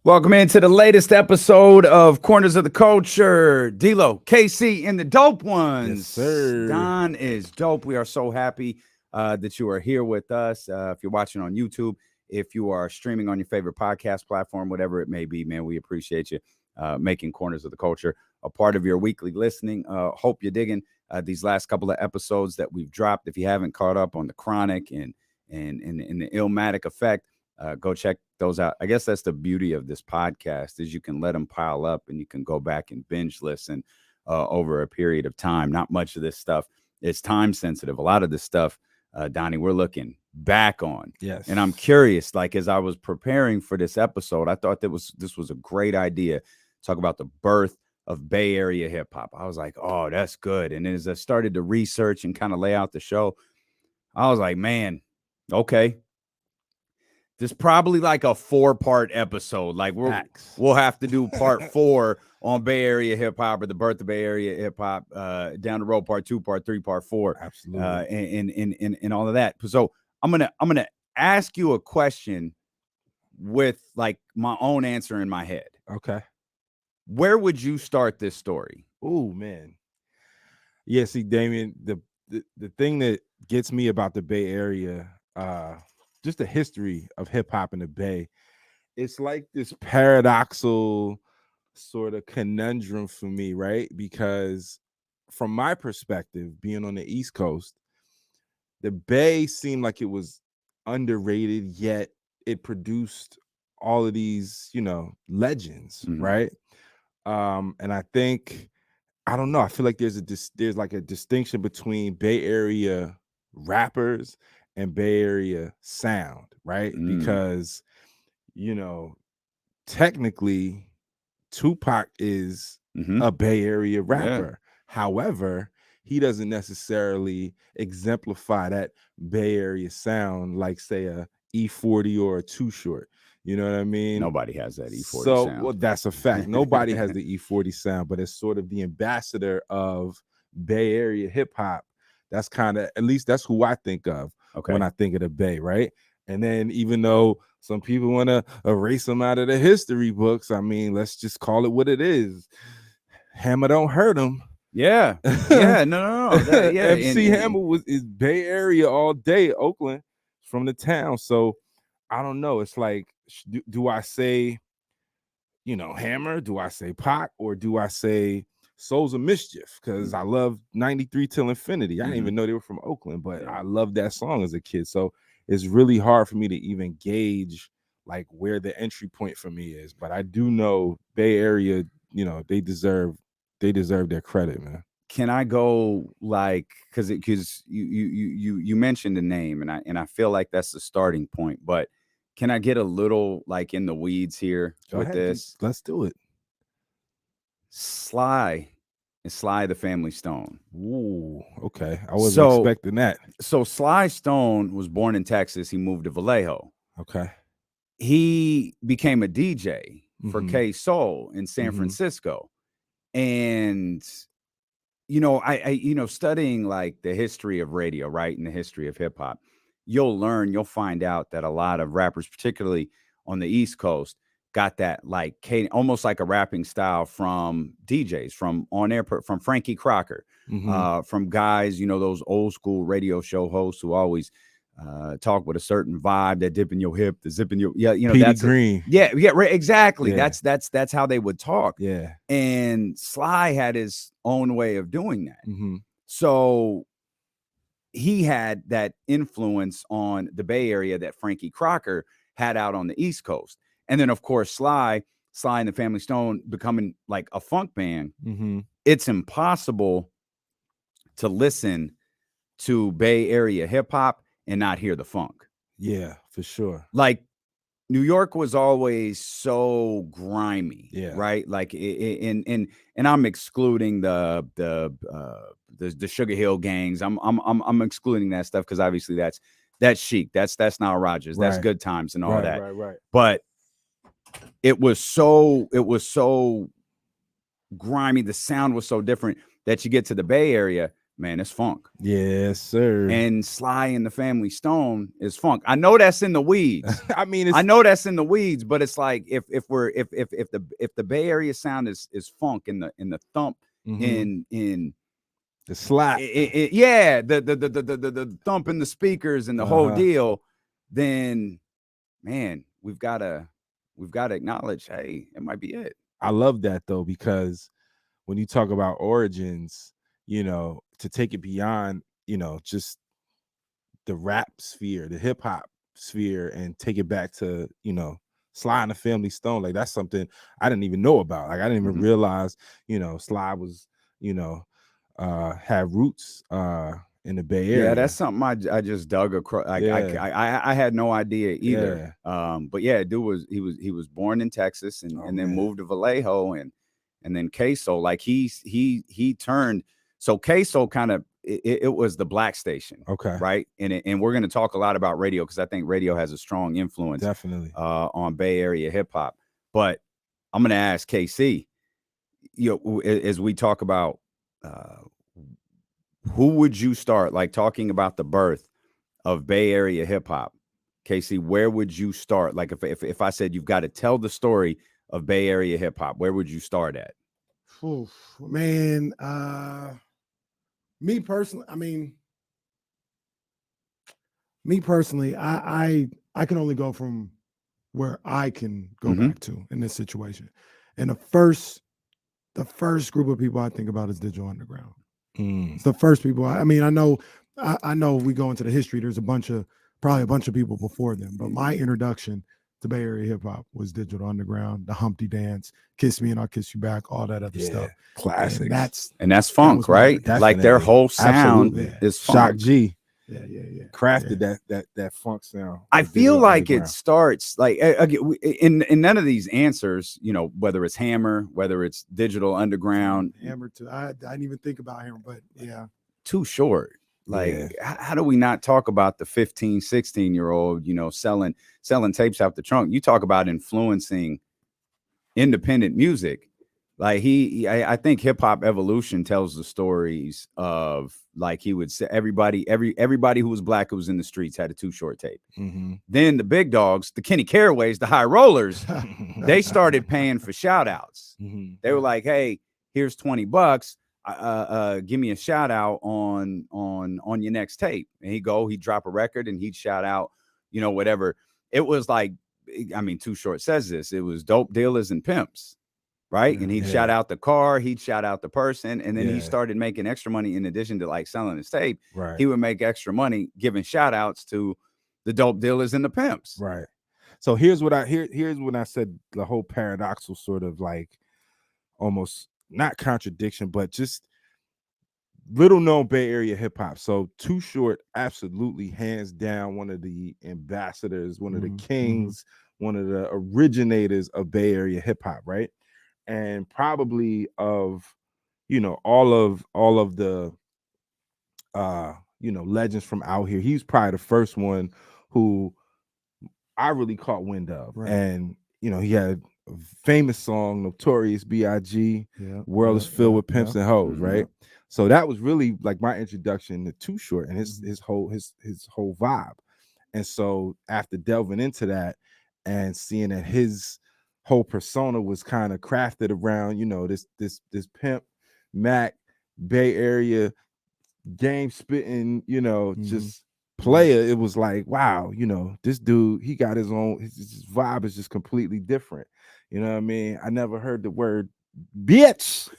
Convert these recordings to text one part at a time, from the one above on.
Welcome into the latest episode of Corners of the Culture. D-Lo, KC, and the dope ones. Yes, sir. Don is dope. We are so happy that you are here with us. If you're watching on YouTube, if you are streaming on your favorite podcast platform, whatever it may be, man, we appreciate you making Corners of the Culture a part of your weekly listening. Hope you're digging these last couple of episodes that we've dropped. If you haven't caught up on the Chronic and the Illmatic Effect, go check those out. I guess that's the beauty of this podcast is you can let them pile up and you can go back and binge listen over a period of time. Not much of this stuff is time sensitive. A lot of this stuff, Donnie, we're looking back on. Yes. And I'm curious, like as I was preparing for this episode, I thought this was a great idea. Talk about the birth of Bay Area hip hop. I was like, oh, that's good. And as I started to research and kind of lay out the show, I was like, man, okay. This is probably like a 4-part episode. Like we'll have to do part 4 on Bay Area hip hop or the birth of Bay Area hip hop down the road, part 2, part 3, part 4. Absolutely. And all of that. So I'm gonna ask you a question with like my own answer in my head. Okay. Where would you start this story? Oh man. Yeah, see, Damien, the thing that gets me about the Bay Area, just the history of hip hop in the Bay, it's like this paradoxical sort of conundrum for me, right? Because from my perspective, being on the East Coast, the Bay seemed like it was underrated, yet it produced all of these, legends, right? And I think, I don't know, I feel like there's like a distinction between Bay Area rappers and Bay Area sound, right? Because, technically Tupac is a Bay Area rapper. Yeah. However, he doesn't necessarily exemplify that Bay Area sound like, say, a E40 or a Too Short. You know what I mean? Nobody has that E40 sound. Well, that's a fact. Nobody has the E40 sound, but it's sort of the ambassador of Bay Area hip hop. That's kind of, at least that's who I think of when I think of the Bay, right? And then even though some people want to erase them out of the history books, I mean, let's just call it what it is. Hammer don't hurt him. Yeah. Yeah. No. MC Hammer is Bay Area all day, Oakland, from the town. So I don't know. It's like, do I say, Hammer? Do I say Pac? Or do I say Souls of Mischief? Because I love 93 Till Infinity. I didn't even know they were from Oakland, but I loved that song as a kid. So it's really hard for me to even gauge like where the entry point for me is. But I do know Bay Area, they deserve their credit, man. Can I go like because you mentioned the name and I feel like that's the starting point, but can I get a little like in the weeds here with this? Let's do it. Sly the Family Stone. Ooh, okay. I wasn't expecting that. So Sly Stone was born in Texas. He moved to Vallejo. Okay. He became a DJ for K-Soul in San Francisco. And I studying like the history of radio, right, and the history of hip hop, you'll find out that a lot of rappers, particularly on the East Coast, got that like almost like a rapping style from DJs, from on air, from Frankie Crocker, from guys, those old school radio show hosts who always talk with a certain vibe, that dip in your hip, the zip in your, that's Green. Exactly. Yeah. That's how they would talk. Yeah. And Sly had his own way of doing that. So he had that influence on the Bay Area that Frankie Crocker had out on the East Coast. And then, of course, Sly and the Family Stone becoming like a funk band. It's impossible to listen to Bay Area hip hop and not hear the funk. Yeah, for sure. Like New York was always so grimy, yeah, right? Like, and I'm excluding the Sugar Hill gangs. I'm excluding that stuff because obviously that's chic. That's Nile Rodgers. That's Good Times and all that. Right. But it was so grimy. The sound was so different that you get to the Bay Area. man, it's funk. Yes, sir. And Sly and the Family Stone is funk. I know that's in the weeds. I mean, I know that's in the weeds, but it's like if the Bay Area sound is funk in the thump in the slap, yeah, the thump in the speakers and the whole deal, then man, we've got to acknowledge, hey, it might be it. I love that though, because when you talk about origins, you know, to take it beyond, you know, just the rap sphere, the hip hop sphere, and take it back to, you know, Sly and the Family Stone, like that's something I didn't even know about. Like I didn't even realize, you know, Sly was, you know, had roots in the Bay Area. Yeah, that's something I just dug across. I had no idea either. But yeah, dude he was born in Texas and then moved to Vallejo and then Queso. Like he turned, so Queso kind of it was the black station. Okay. Right. And we're gonna talk a lot about radio because I think radio has a strong influence definitely on Bay Area hip hop. But I'm gonna ask KC, you know, as we talk about who would you start, like talking about the birth of Bay Area hip hop? Casey, where would you start? Like if I said you've got to tell the story of Bay Area hip hop, where would you start at? Oof, man, me personally, I can only go from where I can go back to in this situation. And the first group of people I think about is Digital Underground. It's the first people. I know we go into the history. There's probably a bunch of people before them, but my introduction to Bay Area hip hop was Digital Underground, the Humpty Dance, Kiss Me and I'll Kiss You Back, all that other stuff. Classics. And that's funk, right? Like their whole sound is funk. Shock G. Yeah. Crafted that funk sound. I feel like it starts like again in none of these answers, you know, whether it's Hammer, whether it's Digital Underground. Hammer too. I didn't even think about Hammer, but yeah. Too short. Like how do we not talk about the 15, 16-year-old, you know, selling tapes out the trunk? You talk about influencing independent music. Like I think Hip Hop Evolution tells the stories of, like, he would say everybody who was black who was in the streets had a Too Short tape. Then the big dogs, the Kenny Caraways, the High Rollers, they started paying for shout outs. They were like, hey, here's $20. Give me a shout out on your next tape. And he'd drop a record and he'd shout out, you know, whatever. It was like, I mean, Too Short says this, it was dope dealers and pimps. Right. And he'd shout out the car, he'd shout out the person. And then he started making extra money in addition to like selling his tape. Right. He would make extra money giving shout outs to the dope dealers and the pimps. Right. So here's when I said the whole paradoxical sort of like almost not contradiction, but just little known Bay Area hip hop. So Too Short, absolutely hands down, one of the ambassadors, one of the kings, one of the originators of Bay Area hip hop, right? And probably of, you know, all of the you know, legends from out here. He's probably the first one who I really caught wind of. Right. And you know, he had a famous song, Notorious B.I.G. World is filled with pimps and hoes, right? So that was really like my introduction to Too Short and his whole vibe. And so after delving into that and seeing that his whole persona was kind of crafted around, you know, this pimp, Mac, Bay Area, game spitting, you know, just player, it was like, wow, you know, this dude, he got his own, his vibe is just completely different. You know what I mean? I never heard the word bitch.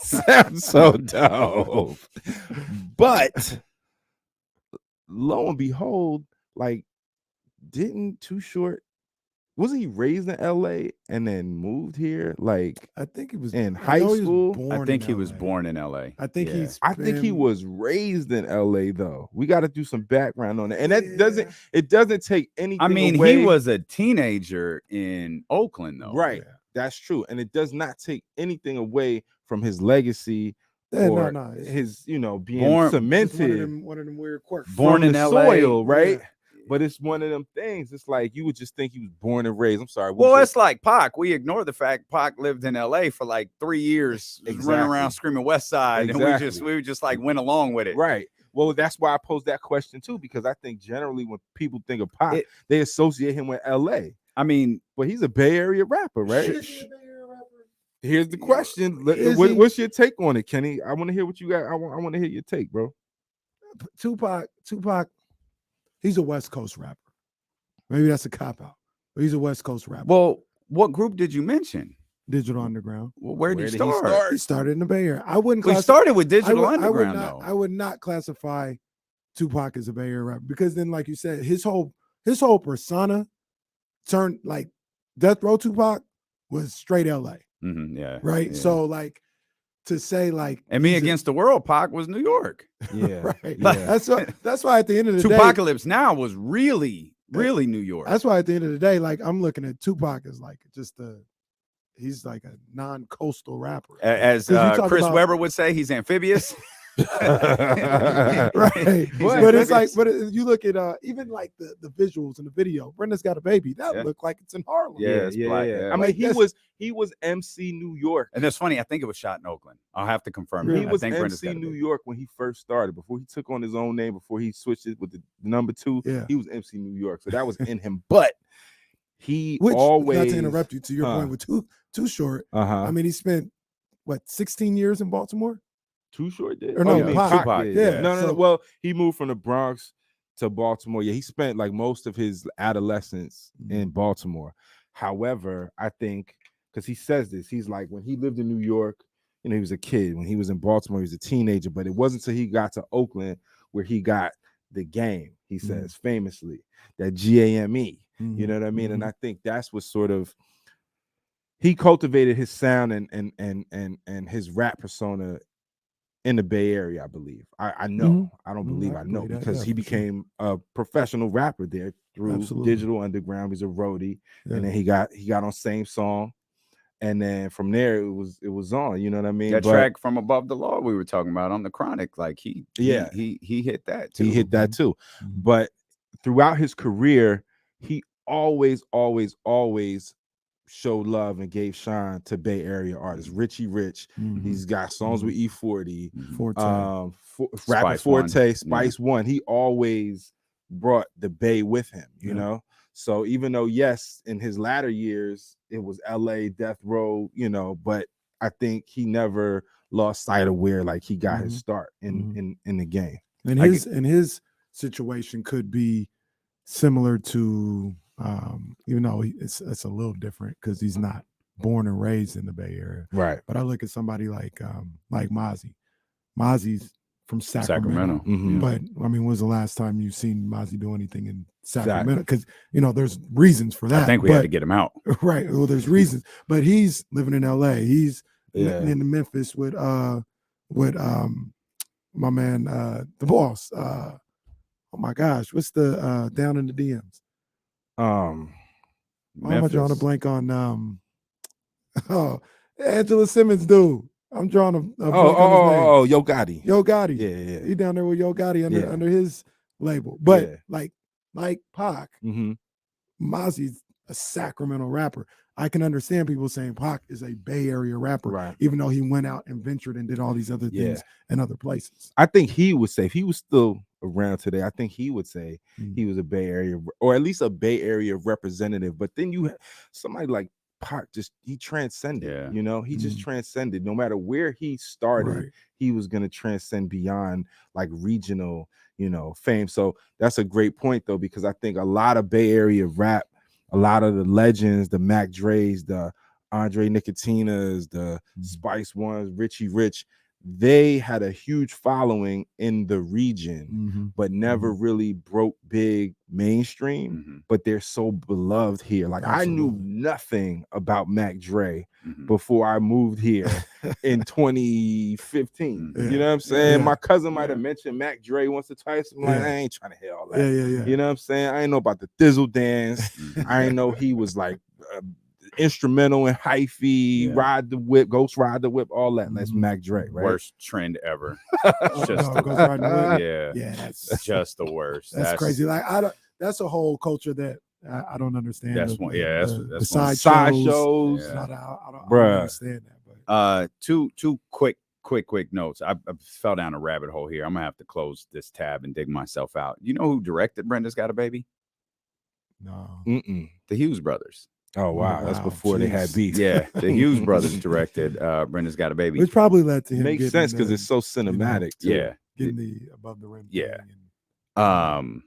Sounds so dope. But lo and behold, like, didn't Too Short, wasn't he raised in LA and then moved here? Like, I think he was in high school. I think he was born in LA. I think I think he was raised in LA though. We got to do some background on it. And that doesn't take anything. I mean, away. he was a teenager in Oakland though. Right. Yeah. That's true. And it does not take anything away from his legacy. Or his, you know, being cemented. One of them weird quirks. Born in the LA, soil, right? But it's one of them things. It's like you would just think he was born and raised. I'm sorry. Well, it's like Pac. We ignore the fact Pac lived in LA for like 3 years, running around screaming West Side, and we just like went along with it. Right. Well, that's why I posed that question too, because I think generally when people think of Pac, they associate him with LA. I mean, but he's a Bay Area rapper, right? Here's the question. What's your take on it, Kenny? I want to hear what you got. I want to hear your take, bro. Tupac, he's a West Coast rapper. Maybe that's a cop-out, but he's a West Coast rapper. Well, what group did you mention? Digital Underground. Well, where did he start? He started in the Bay Area. I wouldn't. We started with Digital Underground, though. I would not classify Tupac as a Bay Area rapper because then, like you said, his whole persona turned like Death Row Tupac was straight LA. Mm-hmm, yeah. Right. Yeah. So like to say like and Me Against the World, Pac was New York. Yeah. Right. Yeah. That's why at the end of the day, Tupacalypse Now was really New York. That's why at the end of the day, like I'm looking at Tupac as like he's like a non-coastal rapper. As Chris Webber would say, he's amphibious. Right. But it's like, you look at even like the visuals in the video. Brenda's got a baby. That looked like it's in Harlem. Yeah. I mean, he was MC New York. And that's funny. I think it was shot in Oakland. I'll have to confirm. He was MC New York when he first started. Before he took on his own name, before he switched it with the number 2, he was MC New York. So that was in him. But always, not to interrupt you, to your point with Too Short. I mean, he spent 16 years in Baltimore. Too Short did? Or no, Tupac. Yeah. No. Well, he moved from the Bronx to Baltimore. Yeah, he spent like most of his adolescence in Baltimore. However, I think because he says this, he's like when he lived in New York, he was a kid. When he was in Baltimore, he was a teenager. But it wasn't until he got to Oakland where he got the game. He says famously that GAME. You know what I mean? And I think that's what sort of he cultivated his sound and his rap persona in the Bay Area, I believe. I know. I don't believe I know because he became a professional rapper there through Digital Underground. He's a roadie, and then he got on Same Song, and then from there it was on. You know what I mean? That track From Above the Law we were talking about on the Chronic, like he hit that too. He hit that too. But throughout his career, he always showed love and gave shine to Bay Area artists. Richie Rich, he's got songs with E40, Rapper Forte, Spice One. He always brought the Bay with him, you know. So even though yes, in his latter years it was LA, Death Row, but I think he never lost sight of where like he got his start in the game. And his situation could be similar to even though it's a little different because he's not born and raised in the Bay Area, right? But I look at somebody like Mozzie. Mozzie's from Sacramento. But I mean, when was the last time you've seen Mozzie do anything in Sacramento? Because there's reasons for that. I think we had to get him out, right? Well, there's reasons, but he's living in LA. He's in Memphis with my man, the boss. Oh my gosh, what's the down in the DMs? Why am I drawing a blank on Angela Simmons dude? I'm drawing a blank on his name. Yo Gotti. Yo Gotti. Yeah. He down there with Yo Gotti under his label. But like Pac, Mozzie's a Sacramento rapper. I can understand people saying Pac is a Bay Area rapper, right? Even though he went out and ventured and did all these other things in other places. I think he would say if he was still around today, I think he would say he was a Bay Area or at least a Bay Area representative. But then you have somebody like Pac, he transcended, he just transcended. No matter where he started, he was going to transcend beyond like regional, fame. So that's a great point though, because I think a lot of Bay Area rap, a lot of the legends, the Mac Dre's, the Andre Nicotina's, the Spice Ones, Richie Rich, they had a huge following in the region, but never really broke big mainstream. But they're so beloved here. Like I knew nothing about Mac Dre before I moved here in 2015. You know what I'm saying? My cousin might have mentioned Mac Dre once or twice. I'm like, I ain't trying to hear all that. You know what I'm saying? I ain't know about the Thizzle dance. I ain't know he was like instrumental in hyphy, Ride the Whip, Ghost Ride the Whip, all that. That's Mac Dre, right? Worst trend ever. That's that's just the worst. that's That's crazy. Like that's a whole culture that I don't understand. That's one. Yeah, that's the one. side Side shows. shows. Yeah. I don't Bruh. understand that. But Two quick notes. I fell down a rabbit hole here. I'm gonna have to close this tab and dig myself out. You know who directed Brenda's Got a Baby? no. Mm-mm. The Hughes brothers. Oh wow, that's wow, before they had jeez. beef. Yeah, the Hughes brothers directed Brenda's Got a Baby. Which probably led to him Makes getting sense because the, it's so cinematic. Too. Yeah. getting the above the rim. Yeah. thing and,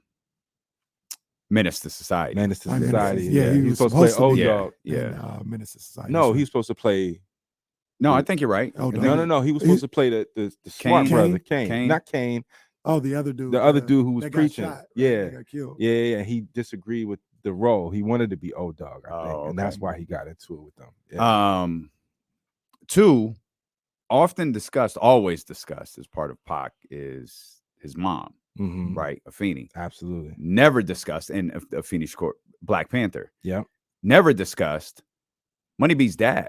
Menace to Society. Menace to I mean, Society. yeah, he was supposed to play supposed to be. O-Dog. Yeah. Menace to Society. No, so- he was supposed to play. No, I think you're right. Oh, I think No. He was supposed to play the smart Kane? brother, Kane? Kane, not Kane. Oh, the other dude. The other dude who was that got preaching. shot, right? Yeah. That got killed. Yeah. He disagreed with the role. He wanted to be O-Dog, I think, Oh, and that's okay. why he got into it with them. Yeah. Two, often discussed, always discussed as part of Pac is his mom, Mhm. right? Afeni. Absolutely. Never discussed, and Afeni Shakur, Black Panther. Yeah. Never discussed. Money B's dad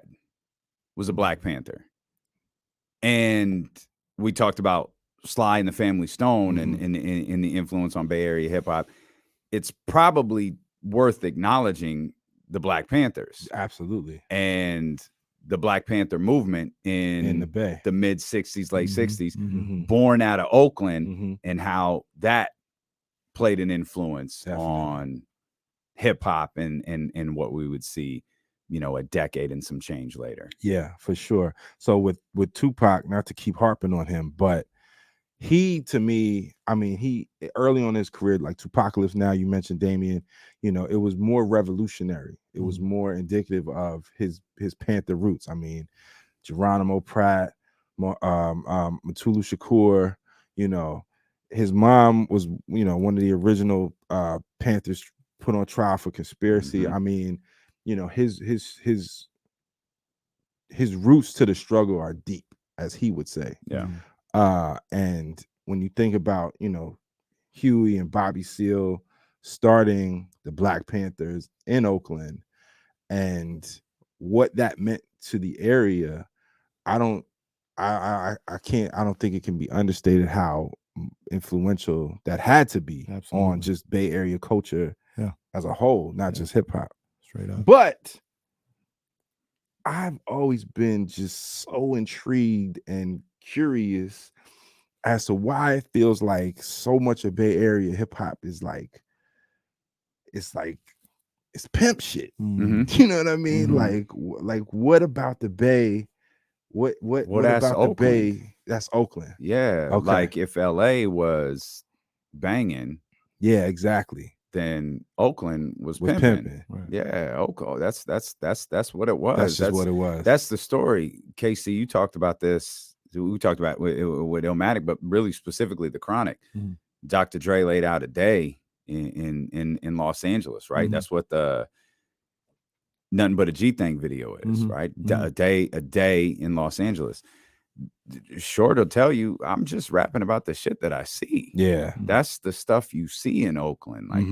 was a Black Panther, and we talked about Sly and the Family Stone and the influence on Bay Area hip hop. It's probably worth acknowledging the Black Panthers Absolutely. and the Black Panther movement In the Bay. the mid 60s, late 60s, Mhm. born out of Oakland, Mhm. and how that played an influence Definitely. on hip hop and what we would see, a decade and some change later. Yeah, for sure. So with Tupac, not to keep harping on him, but he, to me, I mean, he early on in his career, like Tupacalypse Now, you mentioned Damien, it was more revolutionary. It was more indicative of his Panther roots. I mean, Geronimo Pratt, Mutulu Shakur, his mom was, one of the original Panthers put on trial for conspiracy. Mhm. I mean, his roots to the struggle are deep, as he would say. Yeah. And when you think about, Huey and Bobby Seale starting the Black Panthers in Oakland and what that meant to the area, I don't think it can be understated how influential that had to be Absolutely. on just Bay Area culture as a whole, not just hip hop. Straight up. But I've always been just so intrigued and curious as to why it feels like so much of Bay Area hip hop is like it's pimp shit. Mhm. You know what I mean? Mhm. Like what about the Bay? What that's about Oakland. the Bay? That's Oakland. Yeah. Okay. Like if LA was banging, Yeah, exactly. then Oakland was Was pimping. pimping. Right. Yeah, Oakland. That's what it was. That's just what it was. That's the story. Casey, you talked about this. We talked about with Illmatic, but really specifically the Chronic. Mhm. Dr. Dre laid out a day in Los Angeles, right? Mhm. That's what the Nothing But a G Thing video is, Mhm. right? Mhm. A day in Los Angeles. Short will tell you, I'm just rapping about the shit that I see. Yeah. That's the stuff you see in Oakland. Like Mhm.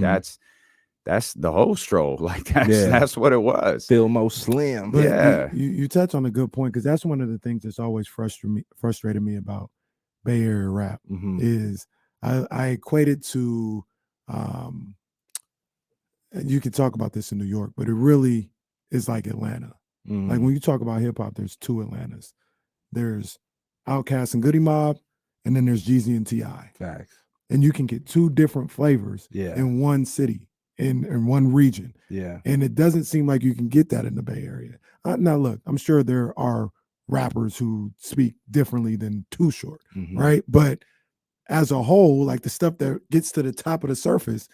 that's the whole stroll. Like that's Yeah. that's what it was. Philmo Slim. But Yeah. you touch on a good point because that's one of the things that's always frustrated me about Bay Area rap Mhm. is I equate it to and you can talk about this in New York, but it really is like Atlanta. Mhm. Like when you talk about hip hop, there's two Atlantas. There's Outkast and Goody Mob, and then there's Jeezy and T.I. Facts. And you can get two different flavors Yeah. in one city, in one region. Yeah. And it doesn't seem like you can get that in the Bay Area. Now, look, I'm sure there are rappers who speak differently than Too Short, Mhm. right? But as a whole, like the stuff that gets to the top of the surface,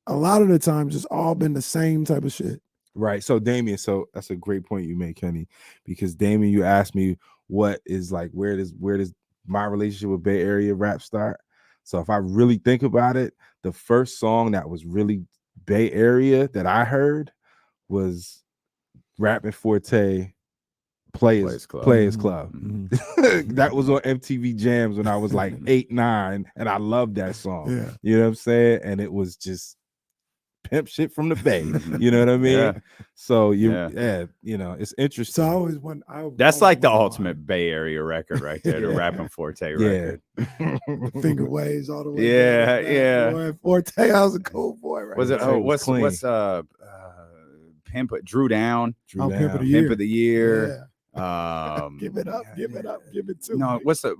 a lot of the times it's all been the same type of shit. Right. So Damien, so that's a great point you make, Kenny, because Damien, you asked me what is like, where does my relationship with Bay Area rap start? So if I really think about it, the first song that was really Bay Area that I heard was Rapping Forte Players Club. Mhm. That was on MTV Jams when I was like 8, 9, and I loved that song. Yeah. You know what I'm saying? And it was just pimp shit from the Bay. You know what I mean? Yeah. So Yeah. you know, it's interesting. So I always want. That's like the ultimate Bay Area record right there, the Yeah. Rappin' Forte Yeah. record. the finger waves all the way. Yeah, down the back, yeah. boy. Forte, I was a cool boy, right? Was it? there. Oh, was what's Pimp Drew Down? Drew Oh, down. Pimp of the Year. Pimp of the Year. Yeah. Give Give it up, give it up, give it to No, me. what's the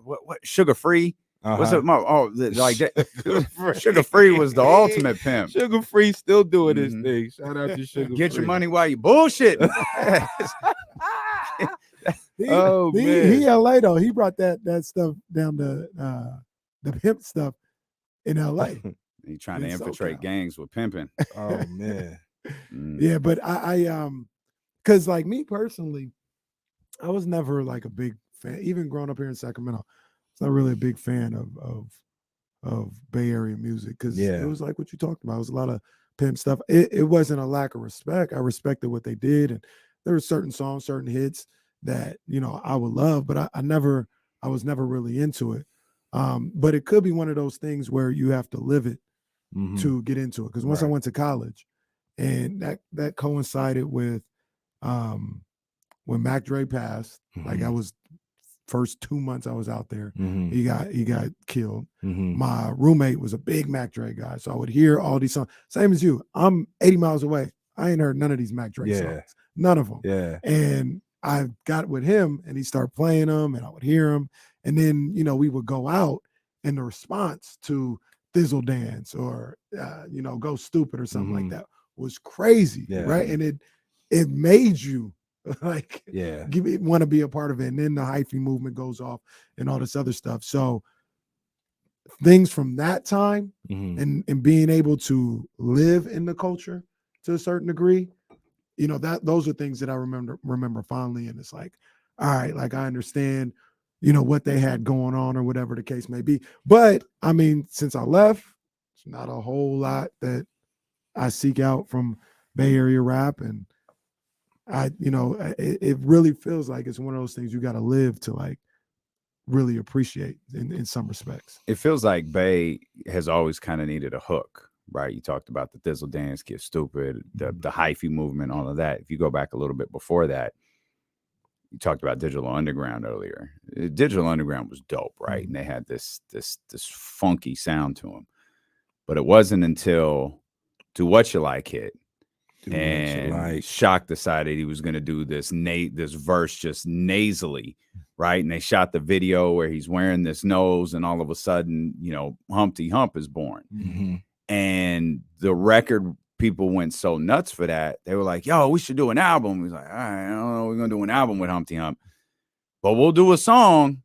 what Sugar Free? What's it? Like that. Sugar Free was the ultimate pimp. Sugar Free still doing Mhm. his thing. Shout out to Sugar Get Free. your money while you bullshitting. Oh, man. He LA though. He brought that stuff down to the pimp stuff in LA. He trying to In infiltrate SoCal. gangs with pimping. Oh man. Yeah, but I because like me personally, I was never like a big fan, even growing up here in Sacramento. I was not really a big fan of Bay Area music because Yeah. it was like what you talked about. It was a lot of pimp stuff. It wasn't a lack of respect. I respected what they did, and there were certain songs, certain hits that I would love, but I was never really into it. But it could be one of those things where you have to live it Mhm. to get into it. Because once I Right. went to college, and that coincided with when Mac Dre passed. Like I was first 2 months I was out there. Mhm. He got killed. Mhm. My roommate was a big Mac Dre guy, so I would hear all these songs. Same as you. I'm 80 miles away. I ain't heard none of these Mac Dre Yeah. songs. None of them. Yeah. And I got with him, and he started playing them, and I would hear them. And then we would go out, and the response to Thizzle Dance or Go Stupid or something like that was crazy, Yeah. right? And it made you like Yeah. want to be a part of it. And then the hyphy movement goes off and all this other stuff. So things from that time Mhm. and being able to live in the culture to a certain degree, those are things that I remember fondly. And it's like, all right, like I understand, what they had going on or whatever the case may be. But I mean, since I left, it's not a whole lot that I seek out from Bay Area rap. And it really feels like it's one of those things you got to live to like really appreciate in some respects. It feels like Bay has always kind of needed a hook, right? You talked about the Thizzle Dance, Get Stupid, the hyphy movement, all of that. If you go back a little bit before that, you talked about Digital Underground earlier. Digital Underground was dope, right? And they had this funky sound to them. But it wasn't until Do What You Like hit and Shock decided he was going to do this verse just nasally, right? And they shot the video where he's wearing this nose, and all of a sudden, Humpty Hump is born. Mhm. And the record people went so nuts for that. They were like, yo, we should do an album. He's like, all right, I don't know, we're going to do an album with Humpty Hump, but we'll do a song.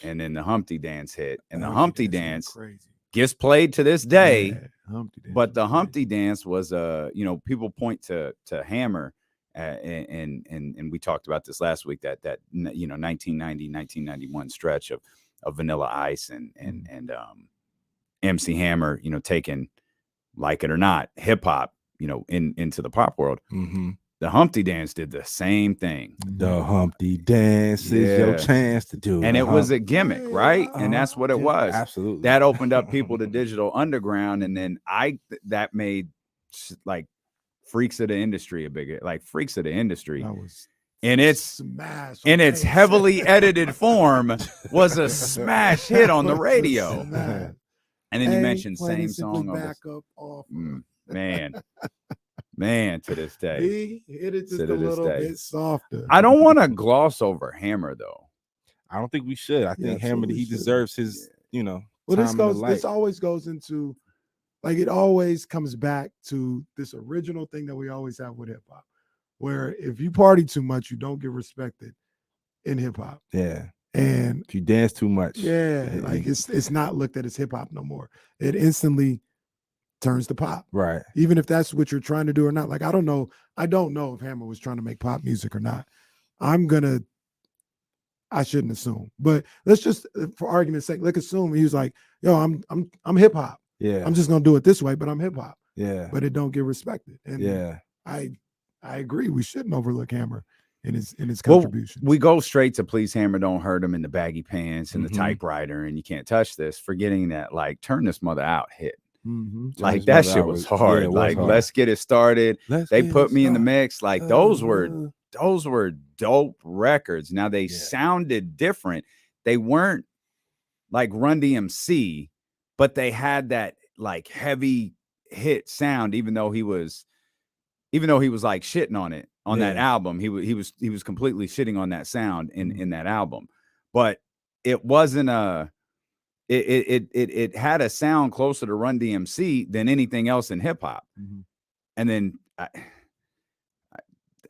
And then the Humpty Dance hit, and the Humpty Dance gets played to this day. Yeah, but the Humpty Dance was people point to Hammer, and we talked about this last week, that 1990, 1991 stretch of Vanilla Ice and MC Hammer, taking, like it or not, hip hop, into the pop world. The Humpty Dance did the same thing. The Humpty Dance is your chance to do it. And it was a gimmick, right? And that's what it was. Absolutely. That opened up people to Digital Underground. And then that made like Freaks of the Industry a bigger, like Freaks of the Industry. That was in its smash. In its heavily edited form was a smash hit on the radio. And then you mentioned Same Song. Man, to this day. He hit it just a little bit softer. I don't want to gloss over Hammer, though. I don't think we should. I think Hammer, he deserves his, Well, this always goes into, like, it always comes back to this original thing that we always have with hip hop, where if you party too much, you don't get respected in hip hop. Yeah. And if you dance too much. Yeah. Like it's not looked at as hip hop no more. It instantly turns to pop. Right. Even if that's what you're trying to do or not. Like, I don't know if Hammer was trying to make pop music or not. I shouldn't assume. But let's just, for argument's sake, let's assume he was like, yo, I'm hip hop. Yeah. I'm just gonna do it this way, but I'm hip hop. Yeah. But it don't get respected. And yeah. I agree. We shouldn't overlook Hammer in his contribution. We go straight to Please Hammer Don't Hurt Him in the baggy pants and the typewriter and You Can't Touch This, forgetting that, like, Turn This Mother Out hit. Like that shit was hard. Yeah, like hard. let's get it started. They put me in the mix. Like those were dope records. Now they sounded different. They weren't like Run DMC, but they had that like heavy hit sound, even though he was like shitting on it on that album. He was completely shitting on that sound in that album. But it wasn't it had a sound closer to Run DMC than anything else in hip hop. And then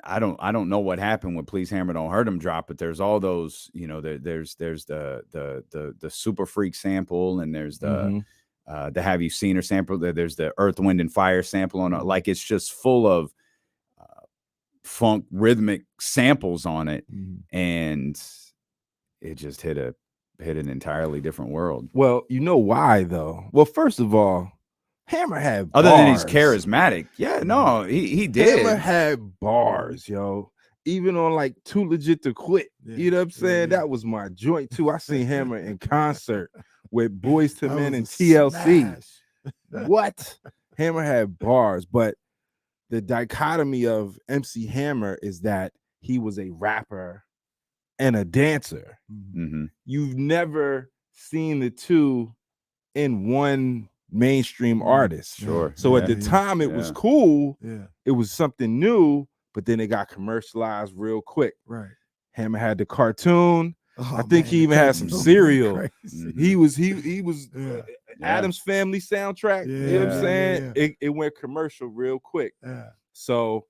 I don't know what happened with Please Hammer Don't Hurt Him drop, but there's all those, there's the Super Freak sample, and there's the Have You Seen Her sample, there's the Earth, Wind and Fire sample on it. Like it's just full of funk rhythmic samples on it, and it just hit an entirely different world. Well, you know why though? Well, first of all, Hammer had other bars. Than he's charismatic. Yeah, no, he did. Hammer had bars, yo. Even on like Too Legit to Quit. You know what I'm saying? That was my joint too. I seen Hammer in concert with Boyz II Men and TLC. What? Hammer had bars, but the dichotomy of MC Hammer is that he was a rapper and a dancer. You've never seen the two in one mainstream artist. Sure. So at the time it was cool. It was something new, but then it got commercialized real quick. Right. Hammer had the cartoon. I think he even had some cereal. He was Addams Family soundtrack. You know what I'm saying? It went commercial real quick. So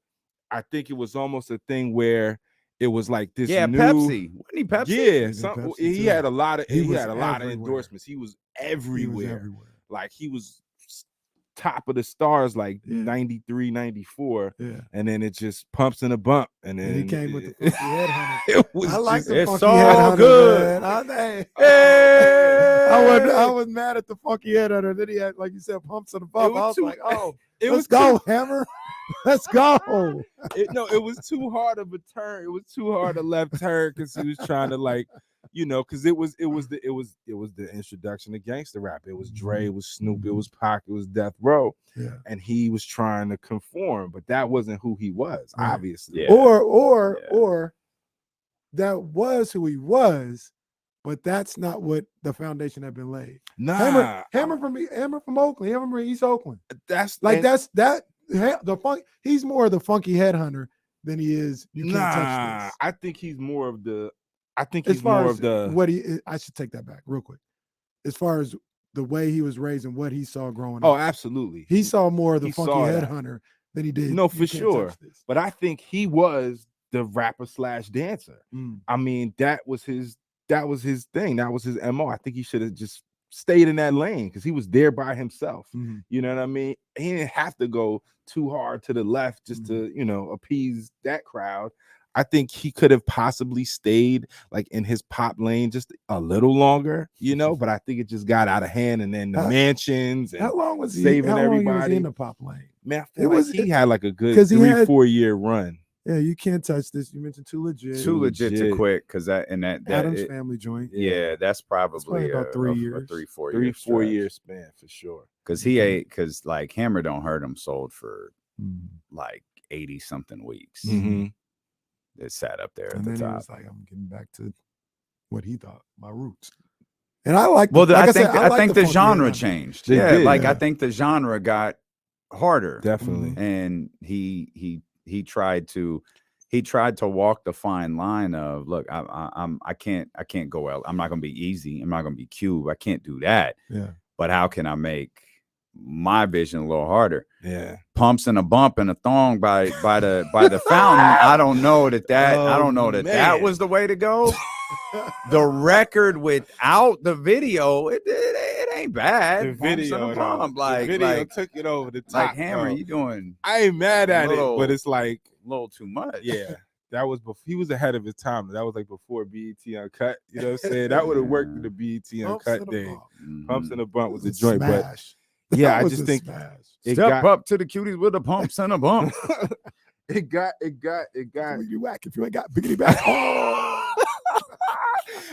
I think it was almost a thing where it was like this new Pepsi. Wasn't he Pepsi? He had a lot of endorsements. He was everywhere. Like he was top of the stars like 93, 94. And then it just pumps in a bump. And then he came with the funky headhunter. I like the it's funky all headhunter, good. Man. Hey! I was mad at the funky headhunter. Then he had, like you said, pumps in the bump. I was like, let's go, Hammer. Let's go. It was too hard of a turn. It was too hard a left turn because he was trying to because it was the introduction to gangster rap. It was Dre, it was Snoop, it was Pac, it was Death Row, and he was trying to conform, but that wasn't who he was, obviously. Or that was who he was, but that's not what the foundation had been laid. Nah, Hammer from Oakland, Hammer from East Oakland. He's more of the funky headhunter than he is. You can't touch this. I think he's more of the. I should take that back real quick. As far as the way he was raised and what he saw growing up. Oh, absolutely. He saw more of the funky headhunter than he did. No, for sure. But I think he was the rapper / dancer. I mean, that was his thing. That was his MO. I think he should have just stayed in that lane because he was there by himself. You know what I mean? He didn't have to go too hard to the left just to, appease that crowd. I think he could have possibly stayed like in his pop lane just a little longer, but I think it just got out of hand, and then the mansions and how long was he saving how everybody long was he in the pop lane? Man, I feel he had like a good 3-4 year run. Yeah, you can't touch this. You mentioned Too Legit. Too legit to quit because that Adam's Family joint. Yeah, that's probably about 3 years. 3-4 year span for sure. Because like Hammer Don't Hurt Him sold for like 80 something weeks. It sat up there at the top. He was like, I'm getting back to what he thought, my roots. And I like. I think the genre changed. I think the genre got harder. Definitely. And he tried to walk the fine line of, look, I can't go out. I'm not gonna be easy. I'm not gonna be Cube. I can't do that. Yeah. But how can I make my vision a little harder? Yeah. Pumps and a bump and a thong by the fountain. I don't know that was the way to go. The record without the video, it ain't bad. The video, took it over the top. Like Hammer, you doing? I ain't mad at it, but it's like a little too much. Yeah, that was before he was ahead of his time. That was like before BET Uncut. You know what I'm saying? That would have worked in the BET Uncut day. Pumps and a bump was a joint, but yeah, I just think step up to the cuties with the pumps and a bump. It got. You whack if you ain't got biggity back.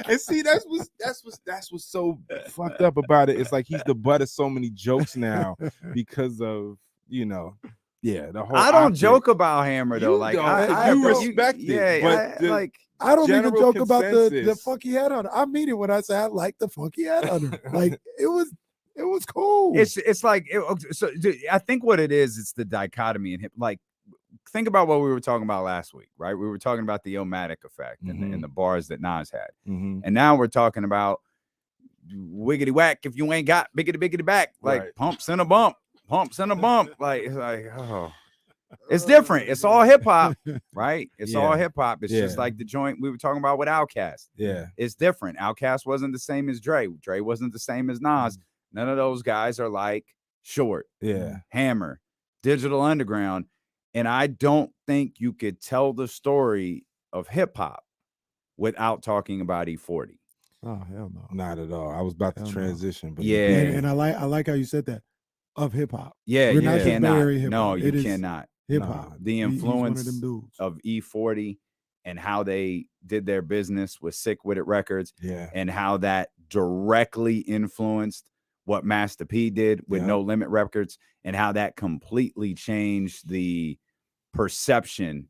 And see, that's what's so fucked up about it. It's like he's the butt of so many jokes now because of the whole. I don't optic. joke about Hammer though. You like don't, I you bro, respect it. Yeah, But like I don't even general joke about the consensus. funky headhunter. I mean it when I say I like the funky headhunter. Like it was cool. it's like so. I think what it is, it's the dichotomy in hip. Like, think about what we were talking about last week, right? We were talking about the Illmatic effect and the bars that Nas had, and now we're talking about wiggity whack. If you ain't got biggity biggity back, like pumps and a bump, like it's like it's different. It's all hip hop, right? It's all hip hop. It's just like the joint we were talking about with Outkast. Yeah, it's different. Outkast wasn't the same as Dre. Dre wasn't the same as Nas. None of those guys are like Short, Hammer, Digital Underground. And I don't think you could tell the story of hip hop without talking about E40. Oh hell no, not at all. I was about to transition, but and I like how you said that of hip hop. Yeah, We're you not just Bay cannot. Area hip-hop. No, you It is cannot. Hip hop. The He's one influence of them dudes. of E40 and how they did their business with Sick With It Records, and how that directly influenced what Master P did with No Limit Records, and how that completely changed the perception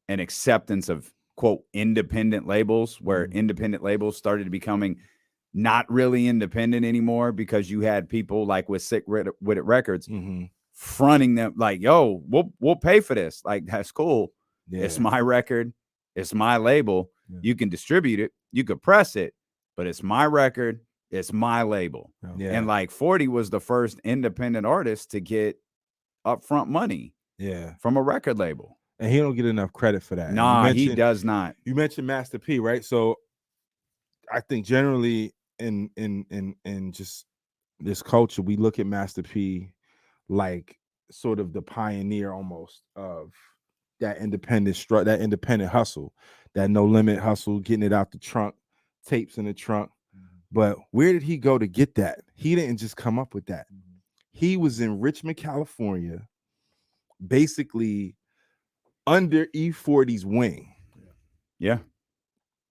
and acceptance of quote independent labels, where independent labels started becoming not really independent anymore because you had people like with Sick With It Records fronting them like, yo, we'll pay for this. Like, that's cool. It's my record. It's my label. You can distribute it. You could press it, but it's my record. It's my label. And like 40 was the first independent artist to get upfront money from a record label. And he don't get enough credit for that. Nah, he does not. You mentioned Master P, right? So I think generally in just this culture, we look at Master P like sort of the pioneer almost of that independent that independent hustle, that No Limit hustle, getting it out the trunk, tapes in the trunk. But where did he go to get that? He didn't just come up with that. He was in Richmond, California, basically under E40's wing. Yeah.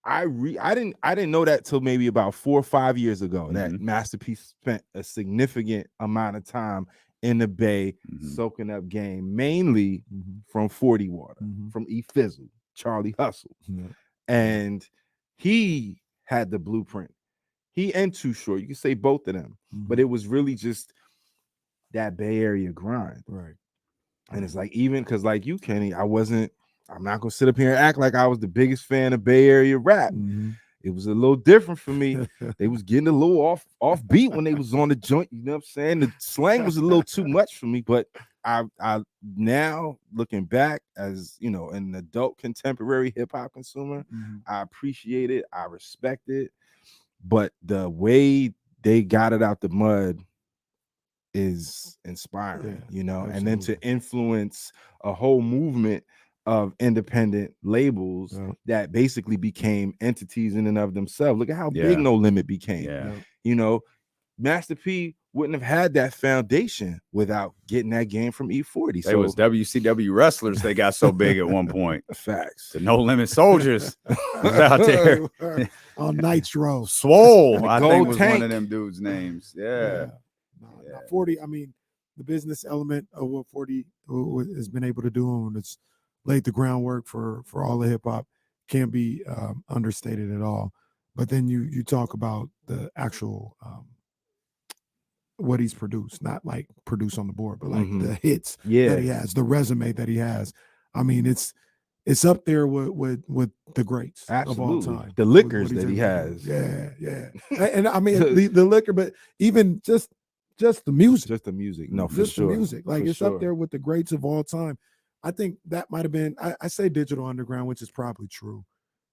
I didn't know that till maybe about 4 or 5 years ago that Master P spent a significant amount of time in the Bay soaking up game, mainly from 40 Water, from E Fizzle, Charlie Hustle. And he had the blueprint. He and Too Short, you can say both of them, but it was really just that Bay Area grind. Right. And it's like, even because like you, Kenny, I'm not gonna sit up here and act like I was the biggest fan of Bay Area rap. It was a little different for me. They was getting a little off beat when they was on the joint. You know what I'm saying? The slang was a little too much for me, but I now looking back as, you know, an adult contemporary hip hop consumer, I appreciate it. I respect it. But the way they got it out the mud is inspiring, you know, absolutely. And then to influence a whole movement of independent labels that basically became entities in and of themselves. Look at how big No Limit became. You know, Master P wouldn't have had that foundation without getting that game from E40. They was WCW wrestlers. They got so big at one point. Facts. The No Limit Soldiers was out there on Nitro. Swole, I think was tank. one of them dudes' names. No, 40. I mean, the business element of what 40 has been able to do, and it's laid the groundwork for all the hip hop, can't be understated at all. But then you talk about the actual what he's produced, not like produce on the board, but like the hits that he has, the resume that he has. I mean, it's up there with the greats of all time. The liquors that he has. Yeah. And I mean the liquor, but even just the music. Just the music. No, for just sure. The music. Like it's up there with the greats of all time. I think that might have been, I say Digital Underground, which is probably true.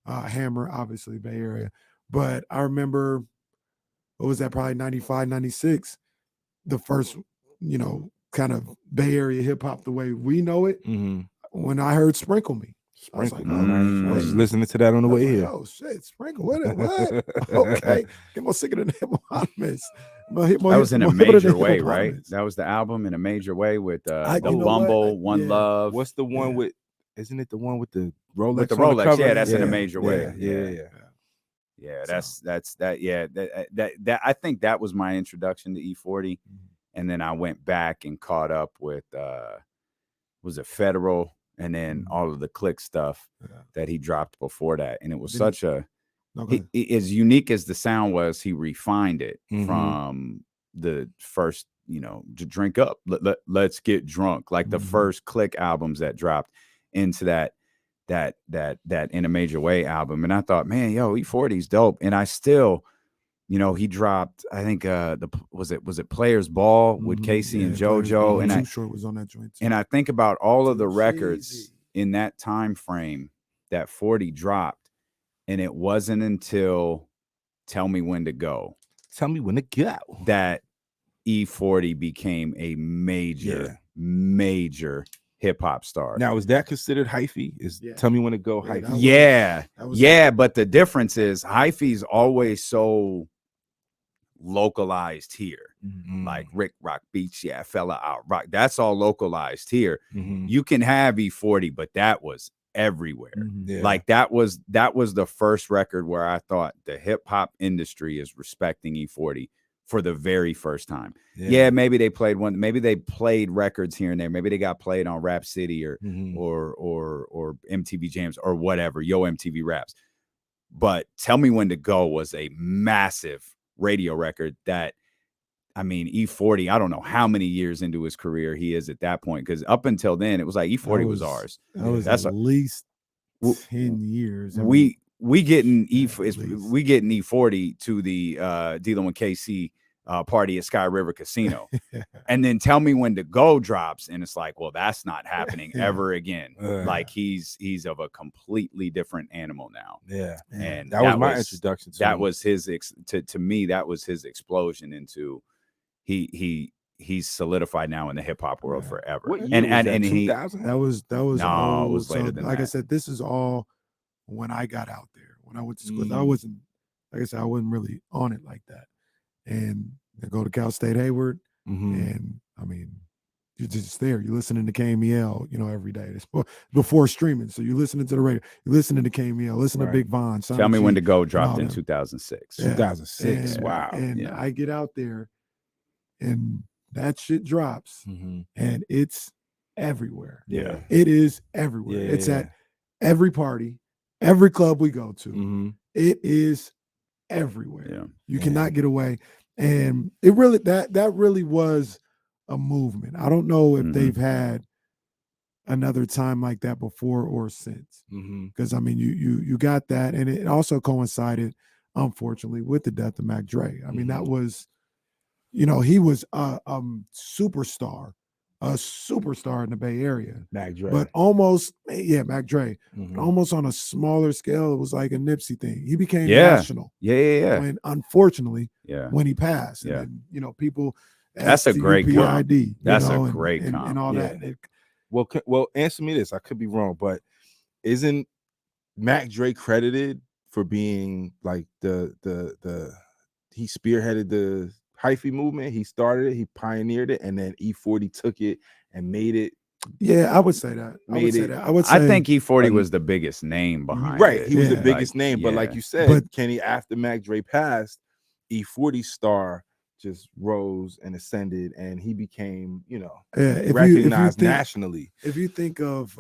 Hammer, obviously, Bay Area. But I remember, what was that, probably 95, 96, the first, you know, kind of Bay Area hip hop the way we know it. When I heard Sprinkle Me. I was like, I was listening to that on the way here. Oh, shit, Sprinkle, what? Okay. Get more sicker than Hippopotamus. That was in a major way, right? That was the album in a major way with the Bumble, One Love. What's the one with, isn't it the one with the Rolex? With the Rolex, that's in a major way. Yeah. Yeah, So. that's that. Yeah, that I think that was my introduction to E40, and then I went back and caught up with was it Federal, and then all of the Click stuff that he dropped before that, and it was such a as unique as the sound was, he refined it from the first, to Drink Up, let's get drunk, like the first Click albums that dropped into that In a Major Way album. And I thought, man, yo, E40's dope. And I still, he dropped, I think was it Players Ball with Casey and JoJo, and Too Short was on that joint too. And I think about all of the Too records cheesy. in that time frame that 40 dropped, and it wasn't until Tell Me When to Go that E40 became a major hip hop star. Now, is that considered hyphy? Tell Me When to Go hyphy? Yeah, but the difference is hyphy's always so localized here. Like Rick Rock Beach, fella out rock. That's all localized here. You can have E40, but that was everywhere. Like that was the first record where I thought the hip hop industry is respecting E40 for the very first time. Maybe they played records here and there. Maybe they got played on Rap City or MTV Jams or whatever, Yo MTV Raps. But Tell Me When to Go was a massive radio record that, I mean, E40, I don't know how many years into his career he is at that point, because up until then it was like E40 was ours. That's at least 10 years. We getting E40 to the Dealing with KC party at Sky River Casino. And then Tell Me When to Go drops, and it's like, well, that's not happening ever again. Like he's of a completely different animal now. And that was my introduction to that him. was his to me, that was his explosion into he's solidified now in the hip hop world forever. What year was that? 2000? That was no, it was later than like that. I said, this is all when I got out there. When I went to school, I wasn't, like I said, I wasn't really on it like that. And I go to Cal State Hayward, and I mean, you're just there. You're listening to KMEL, every day. It's before streaming, so you're listening to the radio. You're listening to KMEL. Listen to Big Von. Tell Me When to Go dropped in 2006. 2006. And, wow. And I get out there, and that shit drops, and it's everywhere. It is everywhere. It's at every party, every club we go to. It is everywhere. You cannot get away. And it really that really was a movement. I don't know if they've had another time like that before or since. Because I mean, you got that, and it also coincided, unfortunately, with the death of Mac Dre. I mean, that was, he was a superstar in the Bay Area. Mac Dre. But almost, Mac Dre. But almost on a smaller scale, it was like a Nipsey thing. He became national. When, unfortunately, when he passed. And then, people that's a great comp. That's a great comp. And all that. Well, answer me this. I could be wrong, but isn't Mac Dre credited for being like he spearheaded the hyphy movement? He started it, he pioneered it, and then E40 took it and made it. Yeah, I would say that. I think E40 was the biggest name behind it. He was the biggest name, but like you said, Kenny, after Mac Dre passed, E40's star just rose and ascended, and he became, recognized nationally. If you think of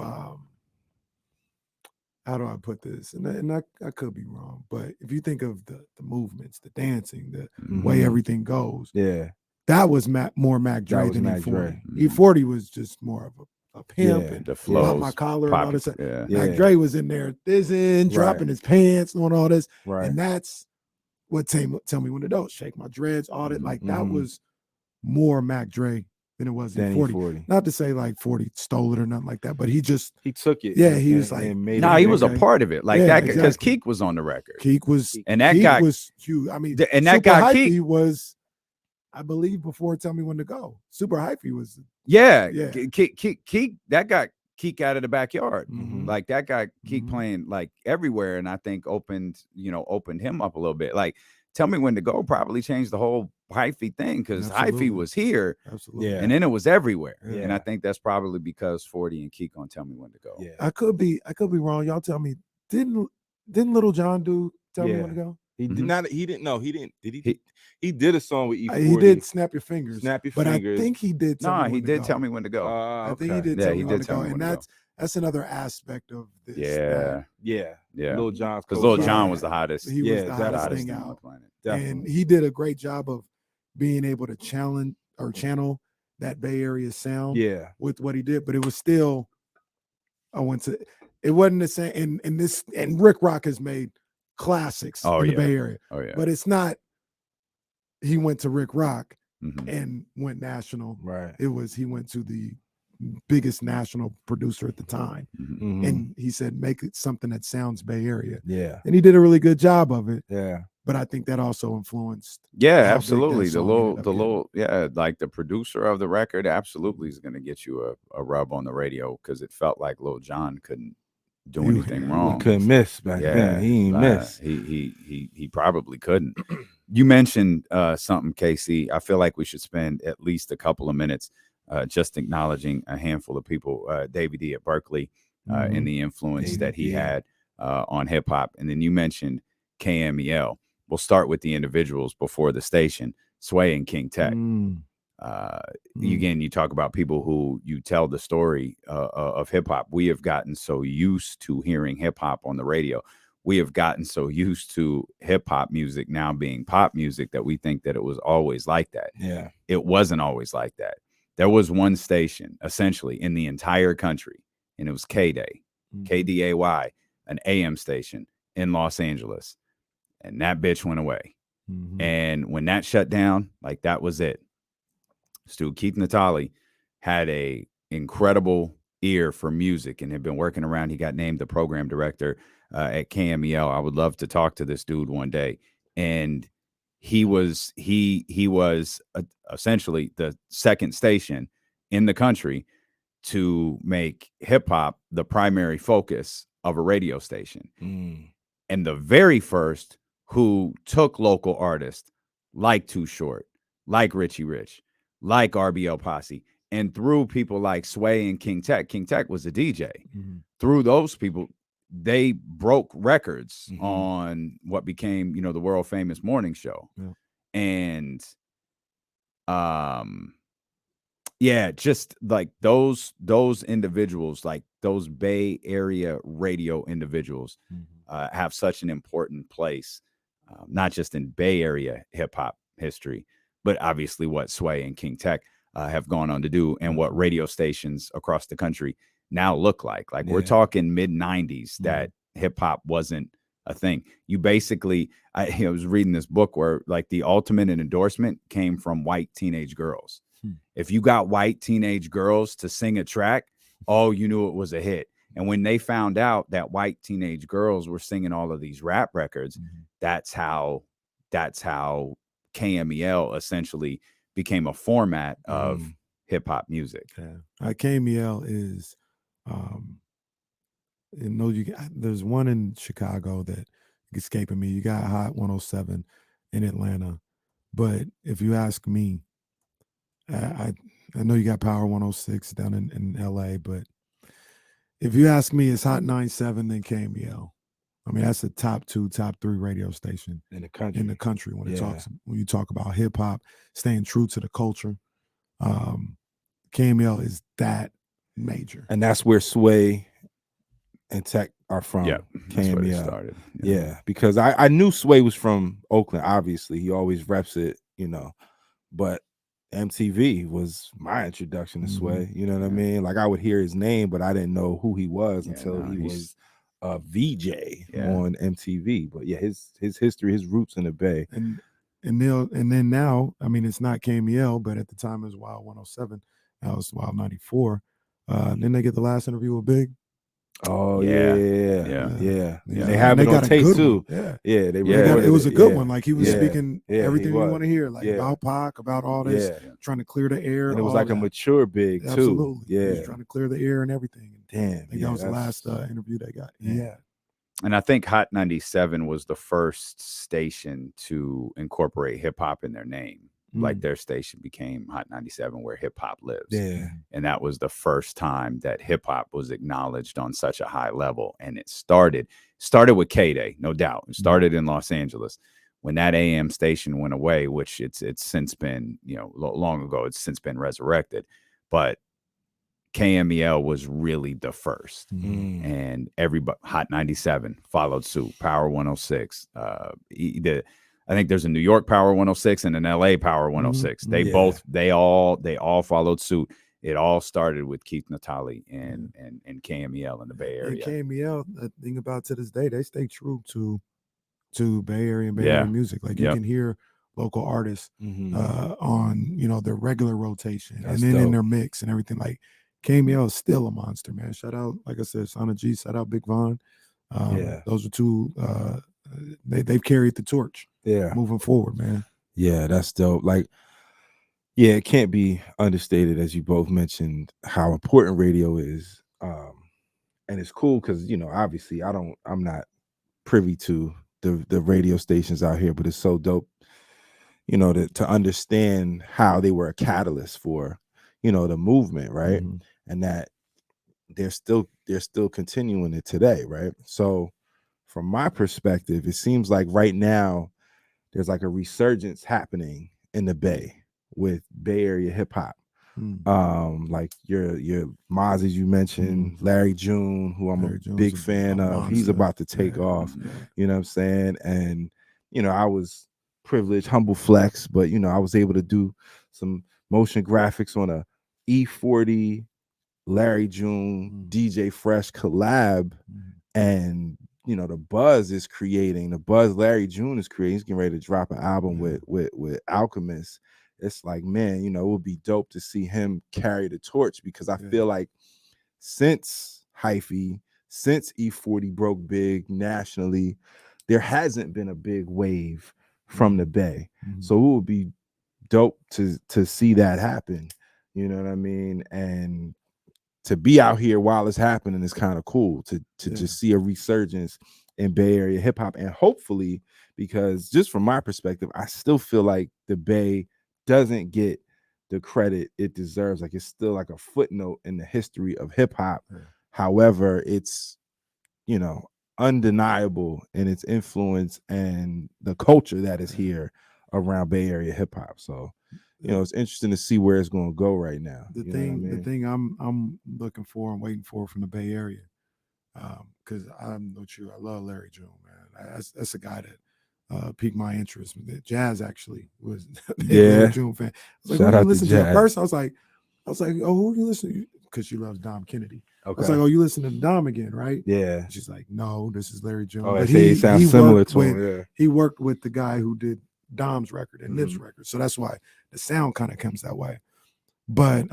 how do I put this? And I could be wrong, but if you think of the movements, the dancing, the way everything goes, that was more Mac Dre than E40. E40 was just more of a pimp and the flows, my collar and all this. Yeah. Mac Dre was in there thizzing, dropping his pants, doing all this, and that's what Tell Me When to Go, shake my dreads, all that. Like that was more Mac Dre than it was in 40. Not to say like 40 stole it or nothing like that, but he took it. Yeah, he was like, he was a part of it, like that, because Keek was on the record. Keek was, and that guy was huge. I mean, and that guy Keek was, I believe, before Tell Me When to Go. Super Hyphy was, Keek, that got Keek out of the backyard. Like that guy Keek playing like everywhere, and I think opened him up a little bit. Like Tell Me When to Go probably changed the whole hyphy thing, because hyphy was here, and then it was everywhere. And I think that's probably because 40 and Keek on Tell Me When to Go. I could be wrong. Y'all tell me. Didn't Little John do Tell Me When to Go? He did Mhm. not. He didn't. No, he didn't. Did he? He- He did a song with E40. He did Snap Your Fingers. Snap Your but Fingers. I think he did. Tell No, Me he When to did Go. tell me when to go. I think he Okay. did. Yeah, tell he me did when to tell go, me when and to go. that's another aspect of this. Yeah, Yeah. yeah. Lil Jon's Because Lil co-sign. John was the hottest. He was Yeah, the definitely. hottest hottest thing thing on the out, planet. and Definitely. he did a great job of being able to channel that Bay Area sound Yeah. with what he did. But it was still, it wasn't the same. And Rick Rock has made classics Oh, in the yeah. Bay Area, Oh yeah. but it's not. He went to Rick Rock Mhm. and went national. Right. He went to the biggest national producer at the time, Mhm. Mhm. and he said, make it something that sounds Bay Area. Yeah. And he did a really good job of it. Yeah. But I think that also influenced. Yeah, how big that absolutely. The song ended little, up like the producer of the record absolutely is going to get you a rub on the radio because it felt like Lil Jon couldn't do He- anything he wrong. Couldn't miss back then. He ain't miss. He probably couldn't. You mentioned something, Casey. I feel like we should spend at least a couple of minutes just acknowledging a handful of people. Davey D at Berkeley and the influence Davey that he D. had on hip hop. And then you mentioned KMEL. We'll start with the individuals before the station, Sway and King Tech. Again, you talk about people who you tell the story of hip hop. We have gotten so used to hearing hip hop on the radio. We have gotten so used to hip hop music now being pop music that we think that it was always like that. Yeah. It wasn't always like that. There was one station essentially in the entire country, and it was K-Day, KDAY, an AM station in Los Angeles. And that bitch went away. And when that shut down, like that was it. Stu Keith Natali had a incredible ear for music and had been working around. He got named the program director at KMEL. I would love to talk to this dude one day. And he was essentially the second station in the country to make hip hop the primary focus of a radio station. And the very first who took local artists like Too Short, like Richie Rich, like RBL Posse, and through people like Sway and King Tech. King Tech was a DJ. Through those people, they broke records on what became, the world famous morning show. And just like those individuals, like those Bay Area radio individuals, have such an important place, not just in Bay Area hip hop history, but obviously what Sway and King Tech have gone on to do, and what radio stations across the country now look like. Like we're talking mid 90s that hip hop wasn't a thing. You basically, I was reading this book where like the ultimate endorsement came from white teenage girls. If you got white teenage girls to sing a track, you knew it was a hit. And when they found out that white teenage girls were singing all of these rap records, that's how KMEL essentially became a format of hip hop music. KMEL is, there's one in Chicago that escaping me. You got Hot 107 in Atlanta, but if you ask me, I know you got Power 106 down in LA, but if you ask me, it's Hot 97 then KMEL. I mean, that's the top 2, top 3 radio station in the country. When you talk about hip hop, staying true to the culture. KMEL is that major, and that's where Sway and Tech are from. Yeah, that's where it started. Yeah, because I knew Sway was from Oakland. Obviously, he always reps it, but MTV was my introduction to Sway. You know what I mean? Like I would hear his name, but I didn't know who he was until he was a VJ on MTV. But yeah, his history, his roots in the Bay. And then now, I mean, it's not KMEL, but at the time it was Wild 107. Now it's Wild 94. Then they get the last interview with Big. Oh yeah. They have they it on tape too. It was a good one. Like he was speaking everything you want to hear, like about Pac, about all this, trying to clear the air. And it was like a mature Big too. Absolutely. Yeah, he was trying to clear the air and everything. Damn, I think that was the last interview they got. Yeah. And I think Hot 97 was the first station to incorporate hip hop in their name. like their station became Hot 97, where hip hop lives. Yeah. And that was the first time that hip hop was acknowledged on such a high level. And it started with K-Day, no doubt. It started in Los Angeles. When that AM station went away, which it's since been, long ago, it's since been resurrected. But KMEL was really the first. And everybody, Hot 97 followed suit, Power 106. I think there's a New York Power 106 and an LA Power 106. They all followed suit. It all started with Keith Natali and KMEL in the Bay Area. And KMEL, the thing about to this day, they stay true to Bay Area and Bay Area music. Like you can hear local artists on their regular rotation. That's and then dope. in their mix and everything. Like KMEL is still a monster, man. Shout out, like I said, Sana G, shout out Big Von. Those are two they've carried the torch moving forward, man. Yeah, that's dope. Like, yeah, it can't be understated, as you both mentioned, how important radio is. And it's cool because obviously I'm not privy to the radio stations out here, but it's so dope, to understand how they were a catalyst for, the movement, right? And that they're still continuing it today, right? So from my perspective, it seems like right now there's like a resurgence happening in the Bay with Bay Area hip hop. Like your Mozzies you mentioned, Larry June, who I'm a big fan of. He's about to take off. You know what I'm saying? And I was privileged, humble flex, but I was able to do some motion graphics on a E40 Larry June DJ Fresh collab, and the buzz Larry June is creating. He's getting ready to drop an album with Alchemist. It's like, man, it would be dope to see him carry the torch, because I feel like since Hyphy, since E40 broke big nationally, there hasn't been a big wave from the Bay. So it would be dope to see that happen. You know what I mean? And to be out here while it's happening is kind of cool to just see a resurgence in Bay Area hip hop. And hopefully, because just from my perspective, I still feel like the Bay doesn't get the credit it deserves. Like, it's still like a footnote in the history of hip hop. However, it's undeniable in its influence and the culture that is here around Bay Area hip hop. So it's interesting to see where it's going to go right now. The thing I'm looking for and waiting for from the Bay Area, because I'm not sure, I love Larry June, man. That's a guy that piqued my interest. Jazz actually was a Larry June fan. I was like, shout out listen to Jazz. At first I was like, oh, who you listen to? Because she loves Dom Kennedy. Okay. I was like, oh, you listen to Dom again, right? Yeah. And she's like, no, this is Larry June. Oh, but he sounds similar to him. Yeah. He worked with the guy who did Dom's record and Nip's record, so that's why the sound kind of comes that way. But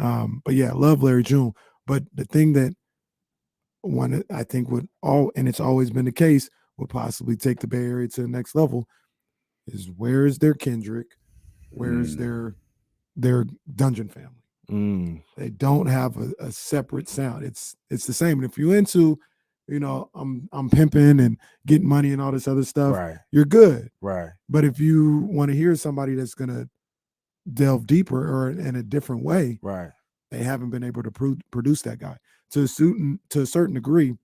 yeah, I love Larry June. But the thing that I think and it's always been the case, would possibly take the Bay Area to the next level is, where is their Kendrick? Where is their Dungeon Family? They don't have a separate sound. It's the same. And if you're into, I'm pimping and getting money and all this other stuff, you're good. Right. But if you want to hear somebody that's gonna delve deeper or in a different way, they haven't been able to produce that guy. To a certain degree,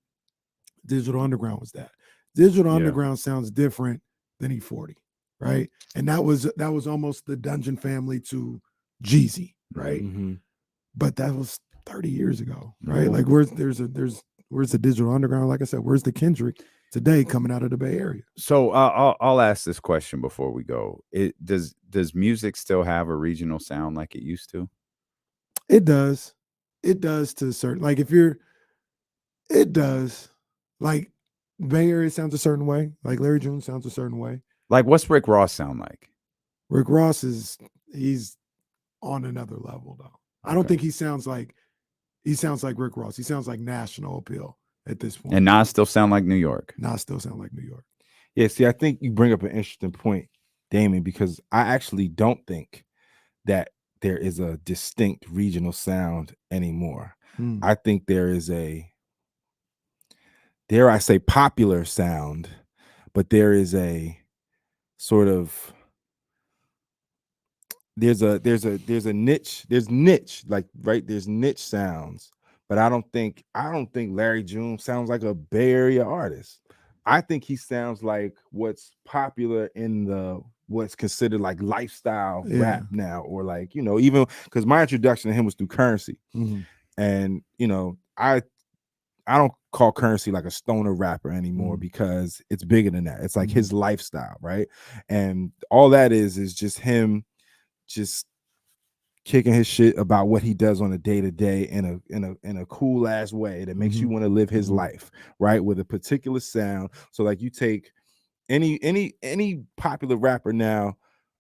Digital Underground was that. Digital Underground sounds different than E40, right? And that was almost the Dungeon Family to Jeezy, right? But that was 30 years ago, right? Like, where's the Digital Underground? Like I said, where's the Kendrick today coming out of the Bay Area? So I'll ask this question before we go. Does music still have a regional sound like it used to? It does. It does to a certain, it does. Like, Bay Area sounds a certain way. Like, Larry June sounds a certain way. Like, what's Rick Ross sound like? Rick Ross he's on another level, though. I don't think he sounds like Rick Ross. He sounds like national appeal at this point. And Nas still sound like New York. Nas still sound like New York. Yeah, see, I think you bring up an interesting point, Damon, because I actually don't think that there is a distinct regional sound anymore. I think there is a, dare I say, popular sound, but there is a sort of there's a niche. There's niche, like right. There's niche sounds, but I don't think Larry June sounds like a Bay Area artist. I think he sounds like what's popular in the what's considered like lifestyle rap now, or like, you know, even because my introduction to him was through Currency, and you know, I don't call Currency like a stoner rapper anymore because it's bigger than that. It's like his lifestyle, right? And all that is just him just kicking his shit about what he does on a day-to-day in a cool ass way that makes you want to live his life, right? With a particular sound. So like you take any popular rapper now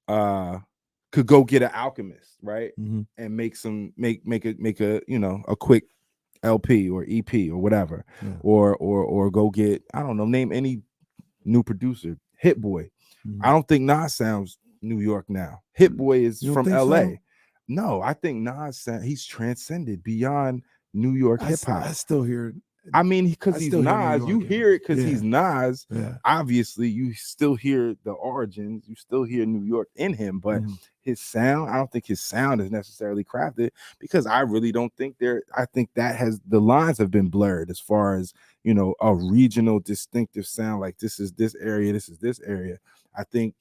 could go get an Alchemist, right? And make a you know, a quick LP or EP or whatever, or go get, I don't know, name any new producer, Hit Boy. I don't think Nas sounds New York now. Hit Boy is from LA. So? No, I think Nas he's transcended beyond New York hip hop. I still hear. I mean, because he's Nas, you hear it because he's Nas. Obviously, you still hear the origins, you still hear New York in him, but his sound, I don't think his sound is necessarily crafted, because I really don't think I think that the lines have been blurred as far as, you know, a regional distinctive sound, like this is this area, this is this area. I think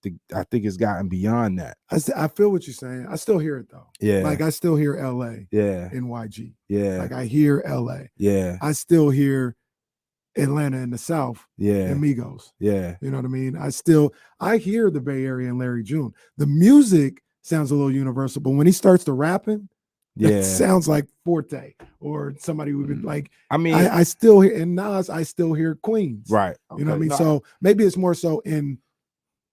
it's gotten beyond that. I feel what you're saying. I still hear it though. Yeah. Like I still hear LA. Yeah. NYG. Yeah. Like I hear LA. Yeah. I still hear Atlanta in the South. Yeah. Amigos. Yeah. You know what I mean? I hear the Bay Area and Larry June. The music sounds a little universal, but when he starts to rapping, it sounds like Forte or somebody who would be like, I mean, I still hear in Nas, I still hear Queens. Right. You know what I mean? So maybe it's more so in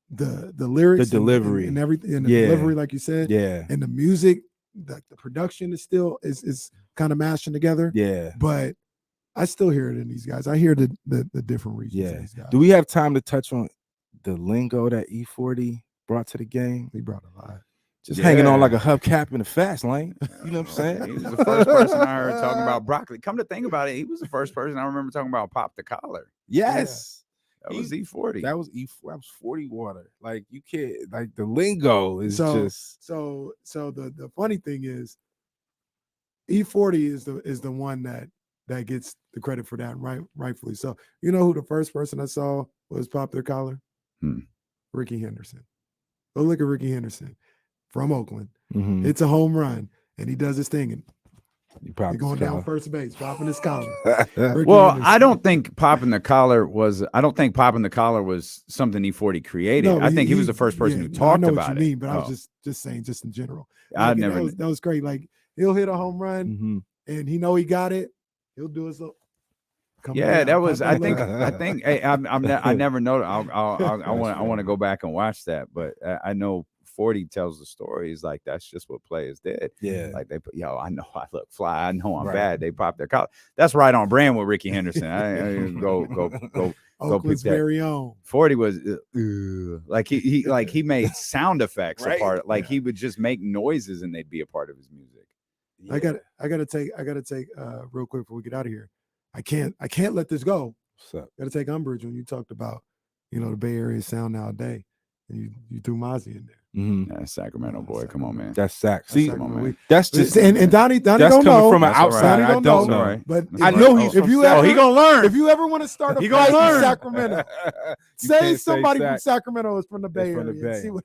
the lyrics, the delivery and everything, and the delivery, like you said, and the music, the production is still is kind of mashing together. But I still hear it in these guys. I hear the different regions in these guys. Do we have time to touch on the lingo that E40 brought to the game? He brought a lot. Just hanging on like a hubcap in the fast lane. You know what I'm saying? He was the first person I heard talking about broccoli. Come to think about it, he was the first person I remember talking about pop the collar. Yes. That was E40. That was 40 water. Like, you can't, like, the lingo is just so the funny thing is E40 is the one that gets the credit for that, rightfully so. You know who the first person I saw was pop their collar? Ricky Henderson. Go look at Ricky Henderson from Oakland. It's a home run, and he does his thing, and he's going down first base, popping his collar. Well, Henderson. I don't think popping the collar was something E40 created. No, I think he was the first person who talked about it. I know what you mean, but I was just saying, just in general. Like, that was great. Like, he'll hit a home run, and he know he got it. He'll do his little. That was. I think. Hey, I never know. I want to go back and watch that, but I know 40 tells the stories like that's just what players did. Like they put, I know I look fly. I know I'm bad. They pop their collar. That's right on brand with Ricky Henderson. I go. Oakland's very own. 40 was like he made sound effects a part. Like he would just make noises and they'd be a part of his music. I gotta take real quick before we get out of here. I can't let this go. Gotta take umbrage when you talked about, you know, the Bay Area sound nowadays. And you threw Mozzie in there. That's Sacramento boy. Come on, man. That's Sac. See, come on, man. That's just and Donnie that's don't coming know from an outside. I don't know. Right. But I know he's if you ever, he gonna learn. If you ever want to start a he gonna learn. in Sacramento, say somebody from Sacramento is from the Bay Area. Bay. See what,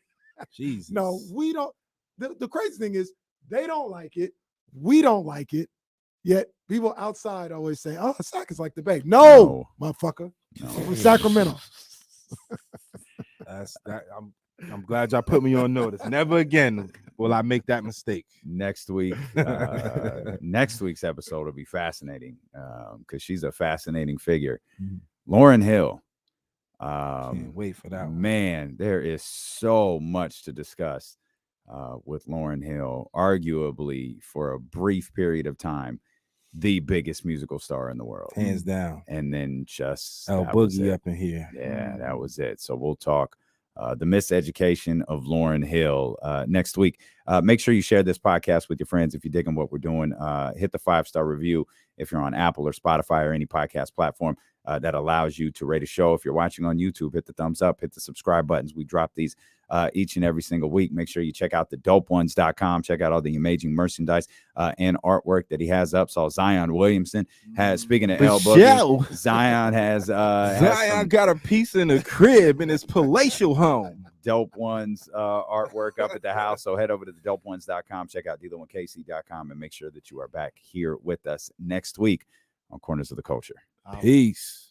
Jesus. No, we don't. The crazy thing is they don't like it. We don't like it. Yet people outside always say, "Oh, Sac is like the Bay." No. Motherfucker. No. I'm from Sacramento. That's that. I'm glad y'all put me on notice. Never again will I make that mistake. Next week, next week's episode will be fascinating because she's a fascinating figure. Lauryn Hill. Can't wait for that one. Man, there is so much to discuss with Lauryn Hill. Arguably, for a brief period of time, the biggest musical star in the world, hands down. And then just El Boogie up in here. Yeah, that was it. So we'll talk the miseducation of Lauryn Hill next week. Make sure you share this podcast with your friends if you're digging what we're doing. Hit the 5-star review if you're on Apple or Spotify or any podcast platform that allows you to rate a show. If you're watching on YouTube, hit the thumbs up, hit the subscribe buttons. We drop these each and every single week. Make sure you check out thedopeones.com. Check out all the amazing merchandise and artwork that he has up. So Zion Williamson has, speaking of L Boogie, Zion has Zion got a piece in the crib in his palatial home. Dope Ones artwork up at the house. So head over to thedopeones.com. Check out D1KC.com and make sure that you are back here with us next week on Corners of the Culture. Peace.